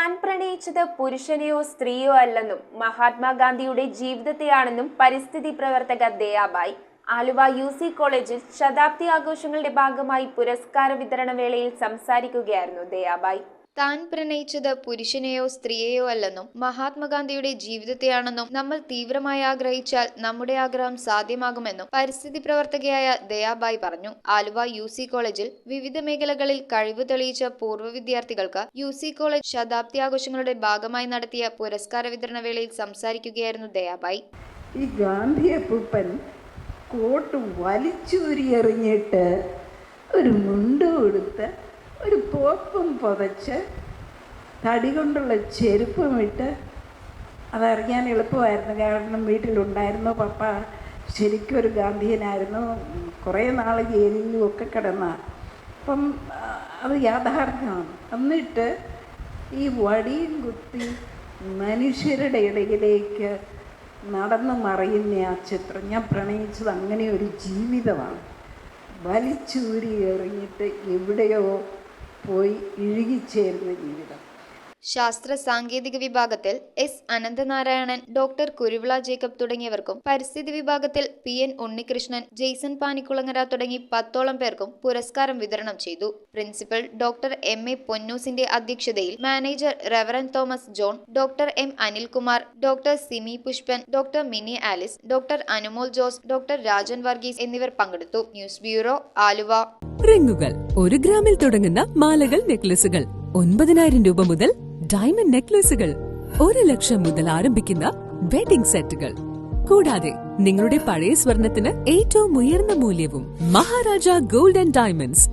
താൻ പ്രണയിച്ചത് പുരുഷനെയോ സ്ത്രീയോ അല്ലെന്നും മഹാത്മാഗാന്ധിയുടെ ജീവിതത്തെയാണെന്നും പരിസ്ഥിതി പ്രവർത്തക ദയാബായി. ആലുവ UC കോളേജിൽ ശതാബ്ദി ആഘോഷങ്ങളുടെ ഭാഗമായി പുരസ്കാര വിതരണ വേളയിൽ സംസാരിക്കുകയായിരുന്നു ദയാബായി. താൻ പ്രണയിച്ചത് പുരുഷനെയോ സ്ത്രീയെയോ അല്ലെന്നും മഹാത്മാഗാന്ധിയുടെ ജീവിതത്തെയാണെന്നും നമ്മൾ തീവ്രമായി ആഗ്രഹിച്ചാൽ നമ്മുടെ ആഗ്രഹം സാധ്യമാകുമെന്നും പരിസ്ഥിതി പ്രവർത്തകയായ ദയാബായി പറഞ്ഞു. ആലുവ UC കോളേജിൽ വിവിധ മേഖലകളിൽ കഴിവ് തെളിയിച്ച പൂർവ്വ വിദ്യാർത്ഥികൾക്ക് UC കോളേജ് ശതാബ്ദി ആഘോഷങ്ങളുടെ ഭാഗമായി നടത്തിയ പുരസ്കാര വിതരണ വേളയിൽ സംസാരിക്കുകയായിരുന്നു ദയാബായി. ഈ ഗാന്ധിയപ്പൂപ്പൻ കോട്ട് വലിച്ചൂരിയെറിഞ്ഞിട്ട് ഒരു മുണ്ട് കൊടുത്ത് ഒരു പോപ്പും പുതച്ച് തടി കൊണ്ടുള്ള ചെരുപ്പും ഇട്ട് അതറിയാൻ എളുപ്പമായിരുന്നു. കാരണം വീട്ടിലുണ്ടായിരുന്നു. പപ്പ ശരിക്കും ഒരു ഗാന്ധിയനായിരുന്നു. കുറേ നാൾ ജയിലിലും ഒക്കെ കിടന്ന. അപ്പം അത് യാഥാർത്ഥ്യമാണ്. എന്നിട്ട് ഈ വടിയും കുത്തി മനുഷ്യരുടെ ഇടയിലേക്ക് നടന്നു മറയുന്ന ആ ചിത്രം, ഞാൻ പ്രണയിച്ചത് അങ്ങനെ ഒരു ജീവിതമാണ്. വലിച്ചൂരി എറിഞ്ഞിട്ട് എവിടെയോ പോയി ഇഴുകിച്ചേരുന്ന ജീവിതം. ശാസ്ത്ര സാങ്കേതിക വിഭാഗത്തിൽ S. Ananthanarayanan, doctor Kuruvila Jacob തുടങ്ങിയവർക്കും പരിസ്ഥിതി വിഭാഗത്തിൽ PN ഉണ്ണികൃഷ്ണൻ, ജെയ്സൺ പാനിക്കുളങ്ങര തുടങ്ങി 10ഓളം പേർക്കും പുരസ്കാരം വിതരണം ചെയ്തു. പ്രിൻസിപ്പൽ ഡോക്ടർ MA പൊന്നൂസിന്റെ അധ്യക്ഷതയിൽ manager reverend Thomas John, doctor M. Anilkumar, doctor Simi Pushpan, doctor Mini Alice, doctor Anumol Jose, doctor Rajan Varghese എന്നിവർ പങ്കെടുത്തു. News bureau, Aluva. റിങ്ങുകൾ 1 ഗ്രാമിൽ തുടങ്ങുന്ന മാലകൾ, നെക്ലസുകൾ 9,000 രൂപ മുതൽ ഡയമണ്ട് നെക്ലസുകൾ 1 ലക്ഷം മുതൽ ആരംഭിക്കുന്ന വെഡിംഗ് സെറ്റുകൾ. കൂടാതെ നിങ്ങളുടെ പഴയ സ്വർണത്തിന് ഏറ്റവും ഉയർന്ന മൂല്യവും. Maharaja gold and diamonds,